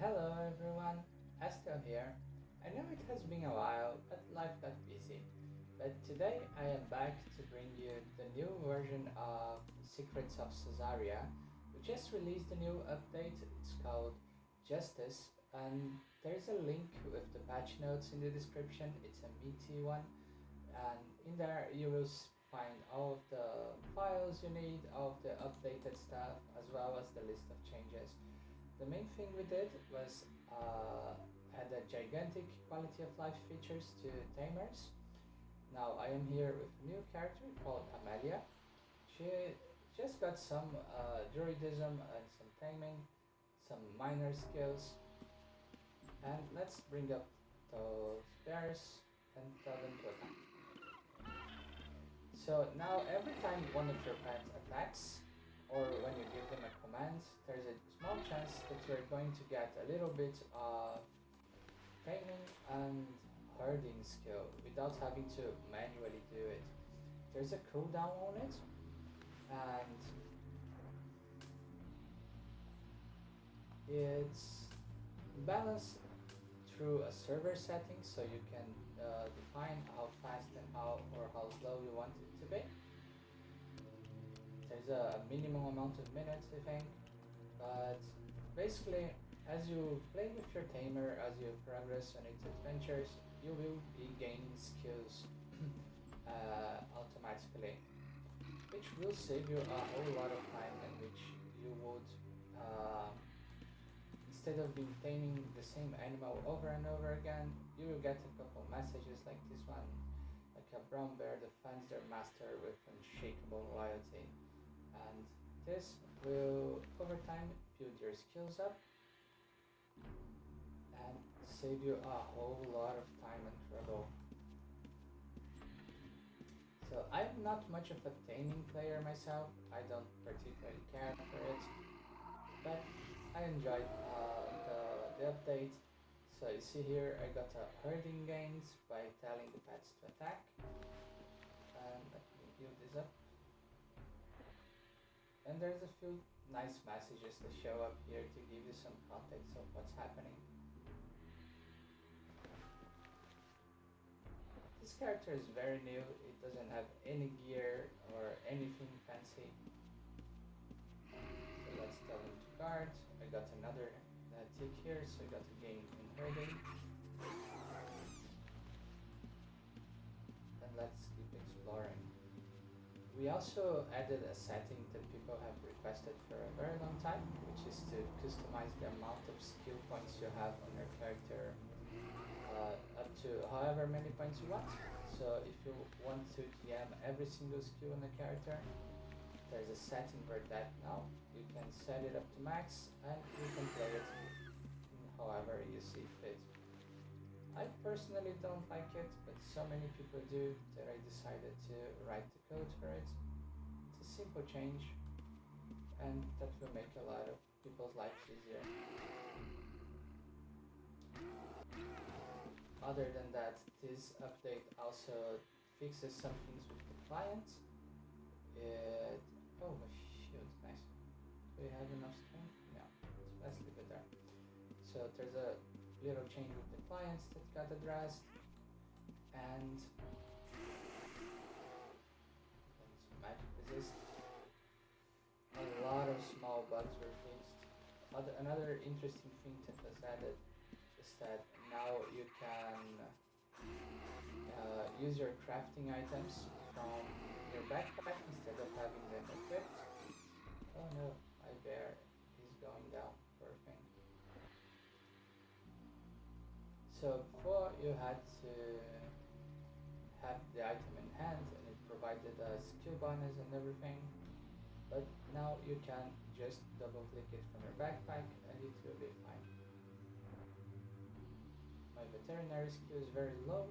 Hello everyone, Estelle here. I know it has been a while, but life got busy. But today I am back to bring you the new version of Secrets of Sosaria. We just released a new update, it's called Justice, and there's a link with the patch notes in the description. It's a meaty one, and in there you will find all of the files you need, all of the updated stuff, as well as the list of changes. The main thing we did was add a gigantic quality of life features to tamers. Now I am here with a new character called Amelia. She just got some druidism and some taming, some minor skills, and let's bring up those bears and tell them to attack. So now every time one of your pets attacks, or when you give them a command, there's a small chance that you're going to get a little bit of taming and herding skill without having to manually do it. There's a cooldown on it, and it's balanced through a server setting, so you can define how fast and how slow you want it to be. There's a minimum amount of minutes, I think, but basically, as you play with your tamer, as you progress on its adventures, you will be gaining skills automatically, which will save you a whole lot of time, and which you would, instead of maintaining the same animal over and over again, you will get a couple messages like this one, like a brown bear defends their master with unshakable loyalty. And this will, over time, build your skills up and save you a whole lot of time and trouble. So I'm not much of a taming player myself, I don't particularly care for it, but I enjoyed the update. So you see here I got a herding gains by telling the pets to attack, and let me build this up. And there's a few nice messages that show up here to give you some context of what's happening. This character is very new, it doesn't have any gear or anything fancy. So let's tell him to guard. I got another tick here, so I got a gain in herding. And let's keep exploring. We also added a setting that people have requested for a very long time, which is to customize the amount of skill points you have on your character up to however many points you want. So if you want to GM every single skill on the character, there's a setting for that now. You can set it up to max and you can play it however you see fit. I personally don't like it, but so many people do that I decided to write the code for it. It's a simple change, and that will make a lot of people's lives easier. Other than that, this update also fixes some things with the client. Oh shoot, nice. Do we have enough strength? No, so let's leave it there. So there's a little change with the clients that got addressed, and magic resist. A lot of small bugs were fixed. Another interesting thing that was added is that now you can use your crafting items from your backpack instead of having them equipped. Oh no, my bear is going down, poor thing. So before you had to have the item in hand and it provided a skill bonus and everything, but now you can just double click it from your backpack and it will be fine. My veterinary skill is very low,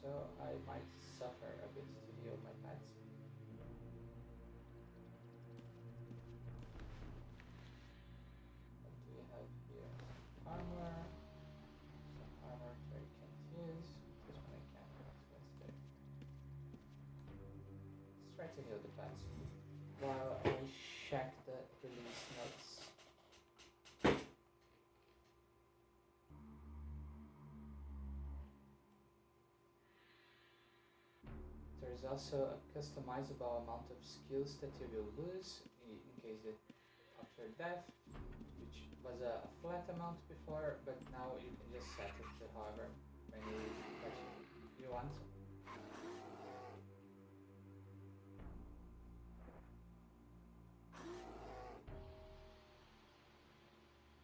so I might suffer a bit to heal my pets. What do we have here? Armor. Armor I can't use. This one I can. So let's do it. Let's try to heal the pets while I check the release notes. There's also a customizable amount of skills that you will lose in case it after death, which was a flat amount before, but now you can just set it to however many that you want.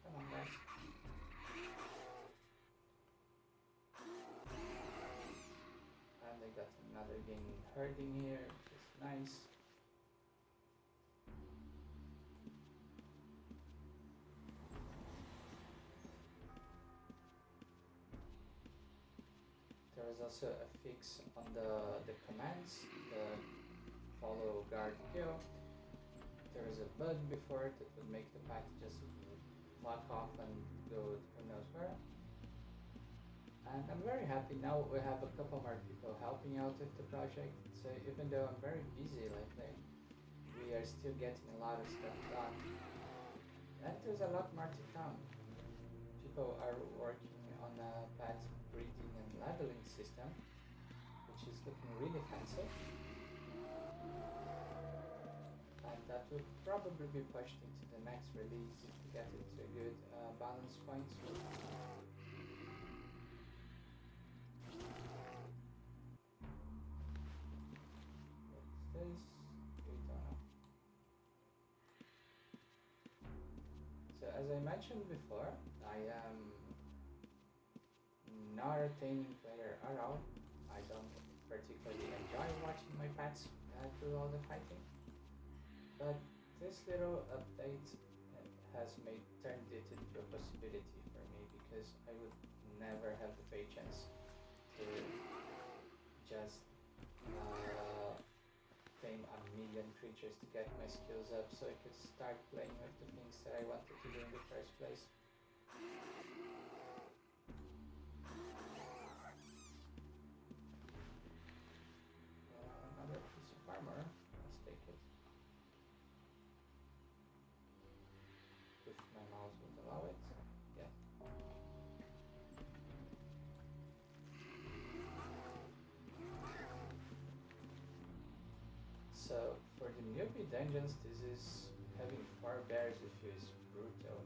Come on, guys. And I got another game herding here, which is nice. There was also a fix on the commands, the follow, guard, kill. There was a bug before it that would make the path just fuck off and go who knows where. And I'm very happy now we have a couple more people helping out with the project. So even though I'm very busy lately, we are still getting a lot of stuff done. And there's a lot more to come. People are working on a pet breeding and leveling system, which is looking really fancy. And that will probably be pushed into the next release if we get it to a good balance point. What's this? We don't know. So as I mentioned before, I am not a taming player at all. I don't particularly enjoy watching my pets do all the fighting. But this little update has turned it into a possibility for me because I would never have the patience to just tame a million creatures to get my skills up so I could start playing with the things that I wanted to do in the first place. Another piece of armor, let's take it. If my mouse would allow it, yeah. So for the newbie dungeons, this is having 4 bears with you is brutal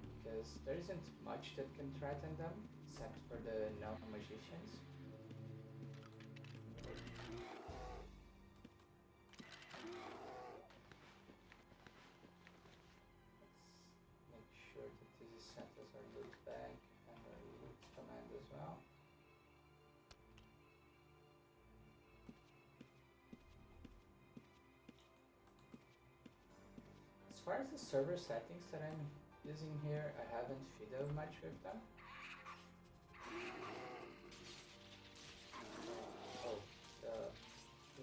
because there isn't much that can threaten them except for the non-magicians. Let's make sure that this is sent as our loot bag and our loot command as well. As far as the server settings that I'm using here, I haven't fiddled much with them.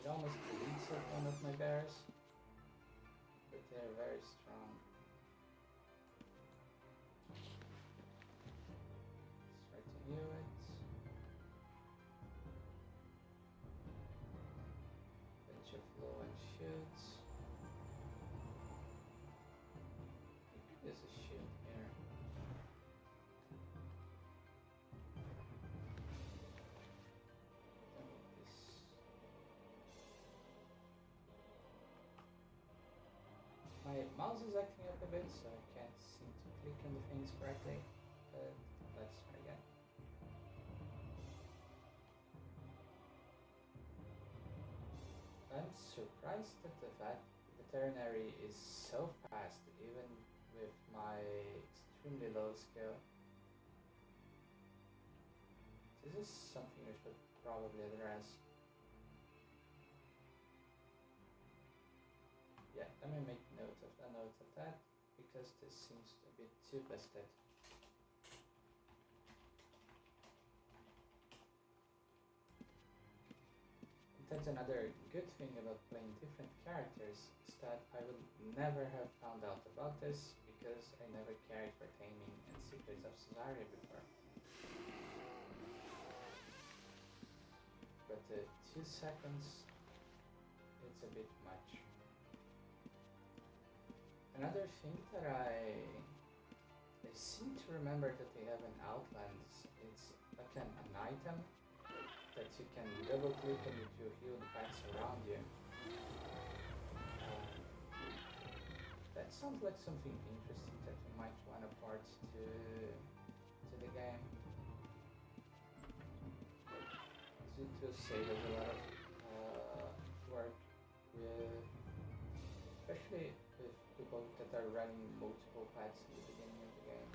It almost deletes one of my bears, but they're very strong. Let's try to heal it. Bunch of low end shields. There's a shield here. My mouse is acting up a bit, so I can't seem to click on the things correctly. Let's try again. I'm surprised that the veterinary is so fast, even with my extremely low skill. This is something I should probably address. Yeah, let me make note of that because this seems a bit too busted. That's another good thing about playing different characters is that I would never have found out about this because I never cared for taming and Secrets of Sosaria before. But 2 seconds, it's a bit much. Another thing that I seem to remember that they have in Outlands, it's like an item that you can double click and it will heal the pets around you. That sounds like something interesting that you might want to port to the game. It will save us a lot of work with, especially with people that are running multiple pets in the beginning of the game.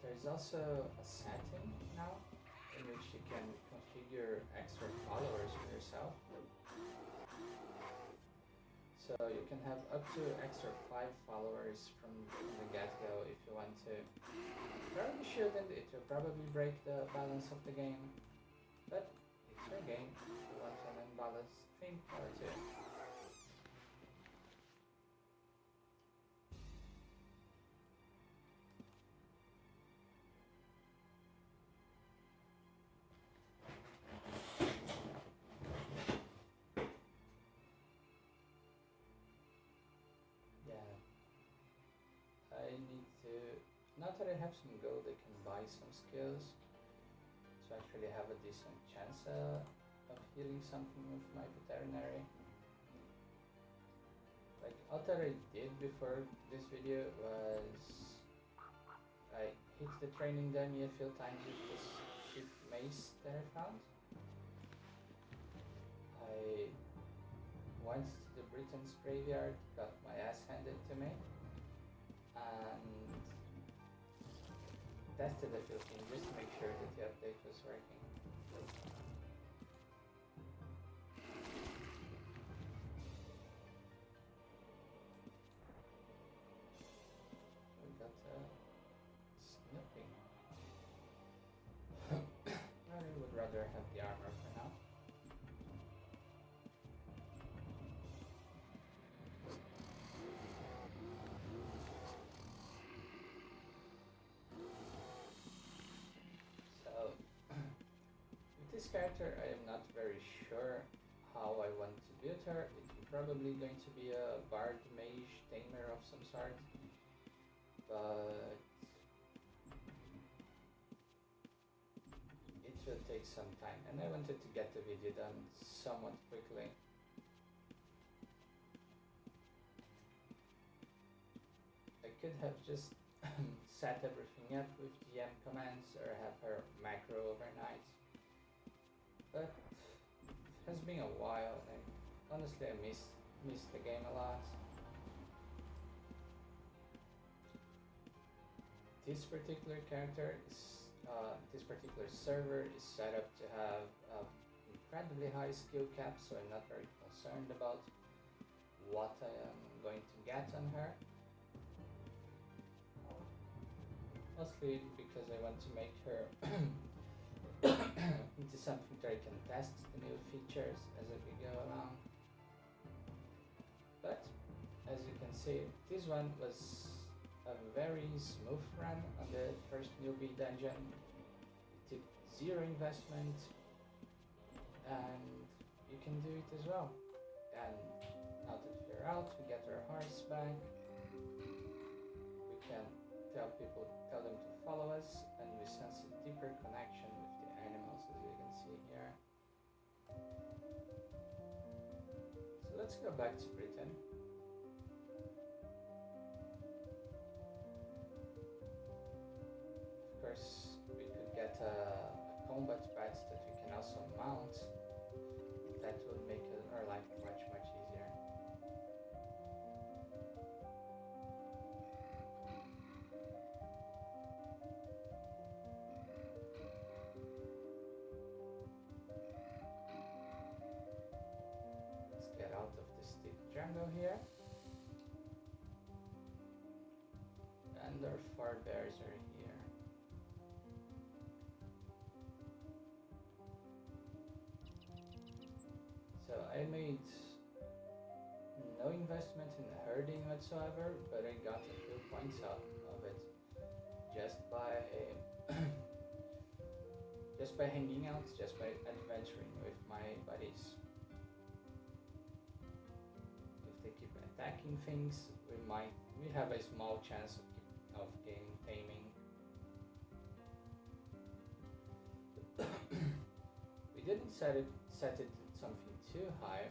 There's also a setting now in which you can configure extra followers for yourself. So you can have up to extra 5 followers from the get-go if you want to. Probably shouldn't, it will probably break the balance of the game, but it's your game. If you want an unbalanced thing, or two. I need to, now that I have some gold, I can buy some skills to actually have a decent chance of healing something with my veterinary. Like all that I did before this video was I hit the training dummy a few times with this cheap mace that I found. I went to the Britain's graveyard, got my ass handed to me, and tested a few things just to make sure that the update was working. We got snipping. I would rather have the armor for now. This character, I am not very sure how I want to build her. It's probably going to be a bard mage tamer of some sort, but it will take some time, and I wanted to get the video done somewhat quickly. I could have just set everything up with GM commands or have her macro overnight. But it has been a while, and honestly I miss the game a lot. This particular character is, this particular server is set up to have an incredibly high skill cap, so I'm not very concerned about what I am going to get on her. Mostly because I want to make her into something that I can test the new features as we go along. But as you can see, this one was a very smooth run on the first newbie dungeon. It took 0 investment, and you can do it as well. And now that we're out, we get our horse back. We can tell them to follow us, and we sense a deeper connection with the animals, as you can see here. So let's go back to Britain. Of course, we could get a combat pet that we can also mount. That would make our life much easier. Get out of this steep jungle here. And our 4 bears are here. So I made no investment in herding whatsoever, but I got a few points out of it just by just by hanging out, just by adventuring with my buddies. If they keep attacking things, we might we have a small chance of gaining taming. We didn't set it something too high,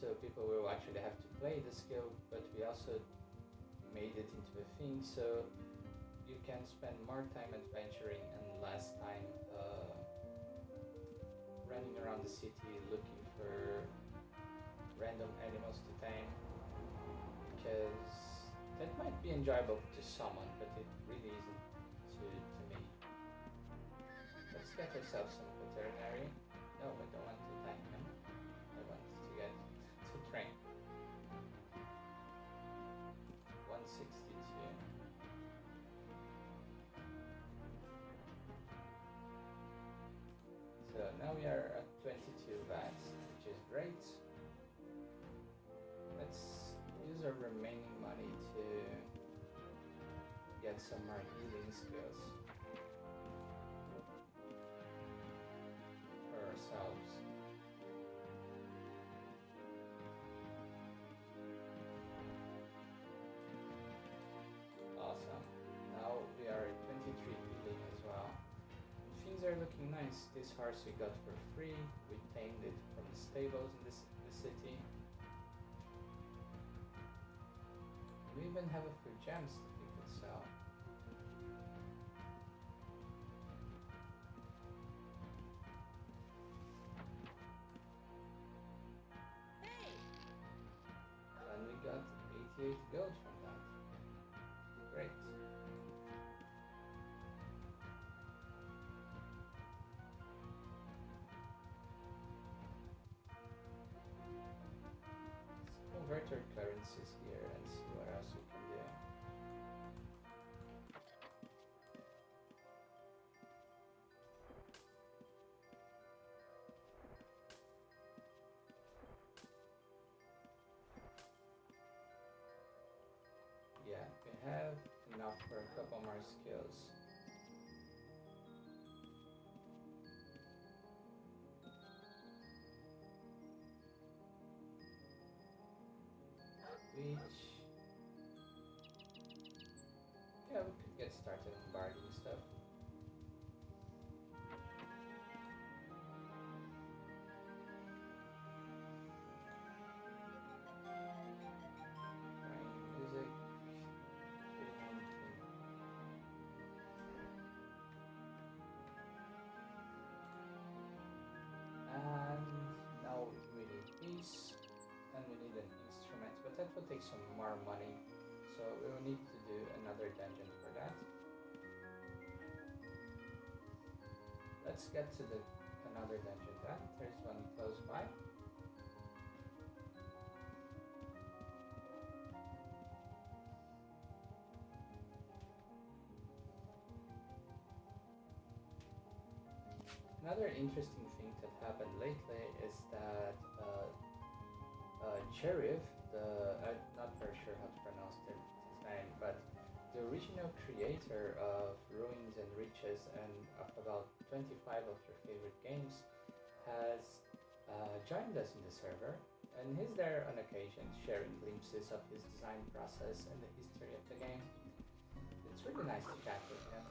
so people will actually have to play the skill, but we also made it into a thing so you can spend more time adventuring and less time running around the city looking for random animals to tame, because that might be enjoyable to someone, but it really isn't to me. Let's get ourselves some veterinary. No, I don't want to thank him. I want to get to train. 162. So now we are at 22 bats, which is great. Let's use our remaining money to get some more healing skills for ourselves. Awesome. Now we are at 23 healing as well. Things are looking nice. This horse we got for free. We tamed it from the stables in the city. We even have a few gems that we could sell. And we got 88 gold from that. Great. Let's convert our currencies here and see what else we can do. Yeah, we have enough for a couple more skills. Which, yeah, we could get started on bargaining stuff. Right, music, 319. And now we need peace, and we need an instrument, but that will take some more money, so we will need to do another dungeon for that. Let's get to another dungeon then. There's one close by. Another interesting thing that happened lately is that Cherif, I'm not very sure how to pronounce his name, but the original creator of Ruins and Riches and of about 25 of your favorite games, has joined us in the server, and he's there on occasion sharing glimpses of his design process and the history of the game. It's really nice to chat with him.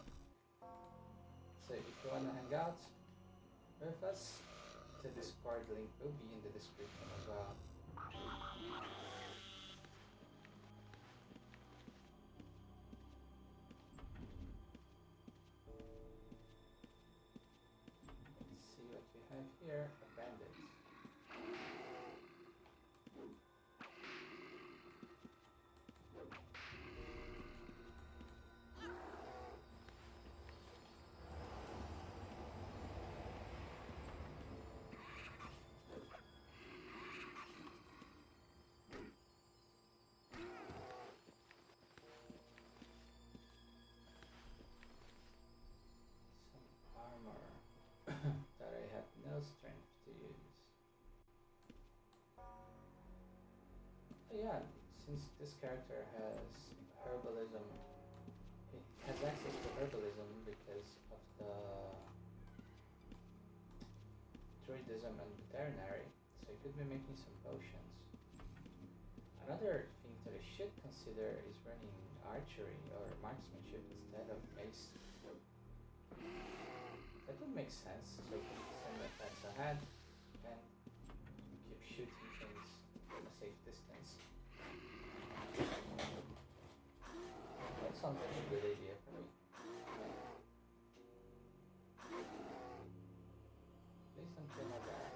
So if you want to hang out with us, the Discord link will be in the description as well. Let's see what we have here. A bandit. Armor that I have no strength to use. But yeah, since this character has herbalism, he has access to herbalism because of the druidism and veterinary, so he could be making some potions. Another thing that I should consider is running archery or marksmanship instead of mace. That would make sense, so I can send my attacks ahead and keep shooting things from a safe distance. That sounds like a good idea for me. Please don't kill my dad.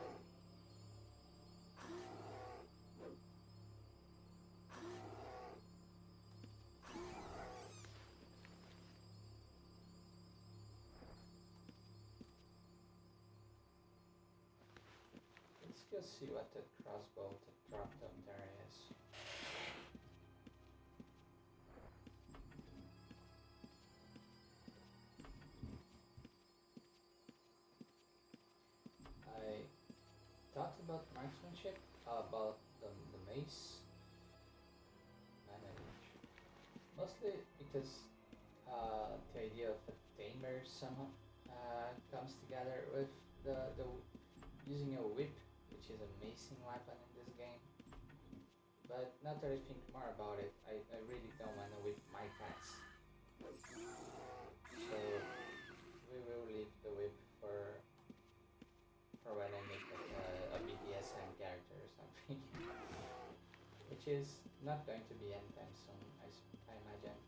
Let's go see what that crossbow that dropped up there is. I thought about marksmanship, about the mace, manage. Mostly because the idea of a tamer somehow comes together with the using a whip, which is a macing weapon in this game. But now that I think more about it, I really don't want to whip my pants. So we will leave the whip for when I make like a BDSM character or something, which is not going to be anytime soon, I imagine.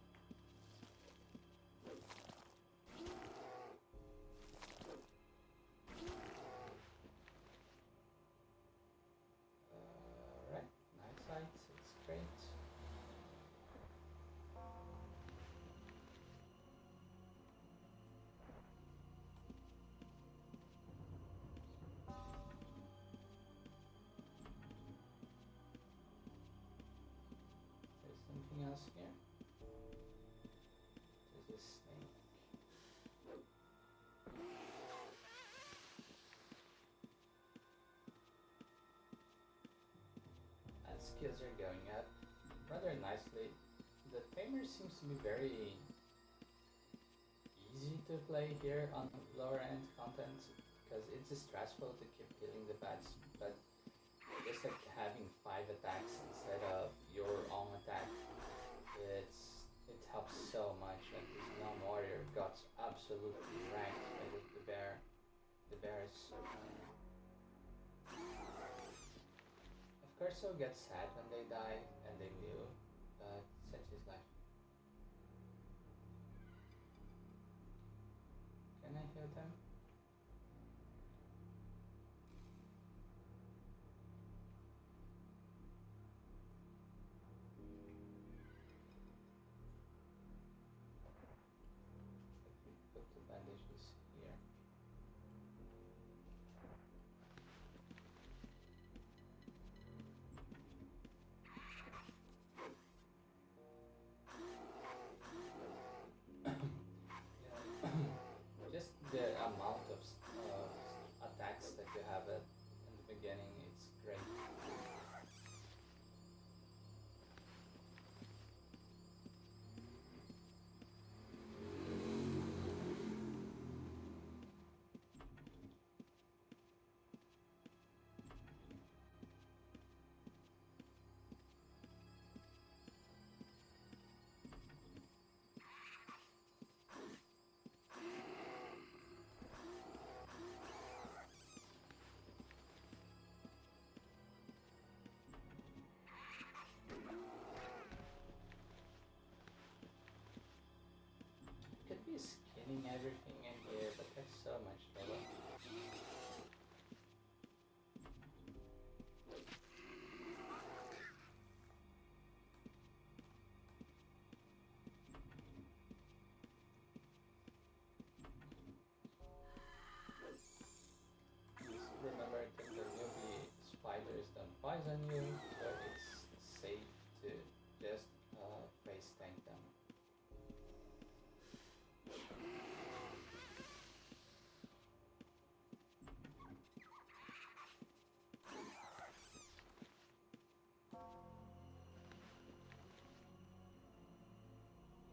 Right, night sight, it's great. There's something else here. There's a snake. As skills are going up rather nicely. The tamer seems to be very easy to play here on lower end content because it's stressful to keep killing the bats, but just like having 5 attacks instead of your own attack, it helps so much. Like this non warrior got absolutely ranked by the bear. The bears. Of course, they'll get sad when they die, and they will, but such is life. Can I heal them? Let me put the bandages here. Just the amount of attacks that you have in the beginning, it's great. Could be skinning everything in here, but that's so much trouble. Just remember that there will be spiders don't poison you, so it's safe to just face tank them.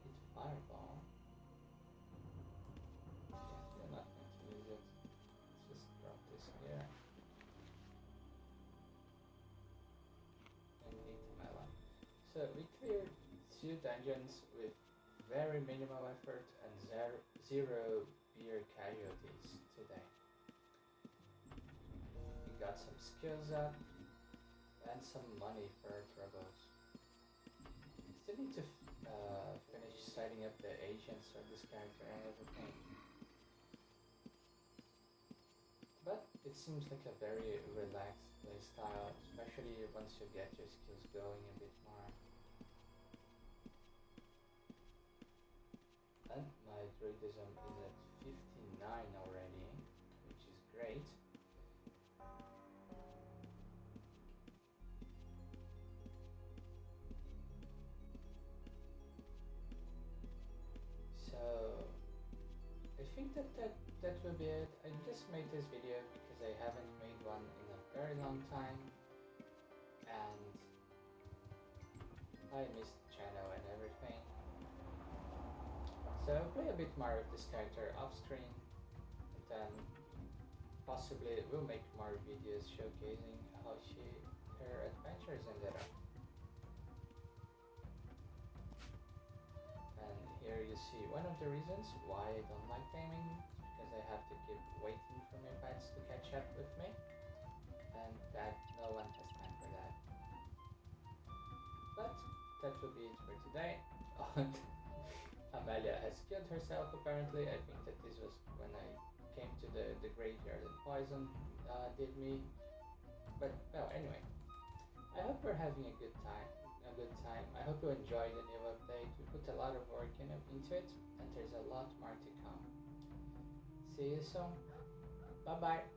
Hit fireball. Yeah, you're not going to use it. Let's just drop this here. So we cleared two dungeons with very minimal effort and zero beer casualties today. We got some skills up and some money for our troubles. Still need to finish setting up the agents of this character and everything. But it seems like a very relaxed playstyle, especially once you get your skills going a bit more. And my druidism is at 59 already, which is great. So I think that will be it. I just made this video because I haven't made one in a very long time and I missed the channel and everything. So I'll play a bit more of this character off screen and then possibly we'll make more videos showcasing how her adventures ended up. And here you see one of the reasons why I don't like taming, because I have to keep waiting for my pets to catch up with me, and that no one has time for that. But that will be it for today. Amelia has killed herself apparently. I think that this was when I came to the graveyard and poison did me. But well, anyway, I hope we're having a good time. I hope you enjoyed the new update. We put a lot of work into it, and there's a lot more to come. See you soon. Bye bye.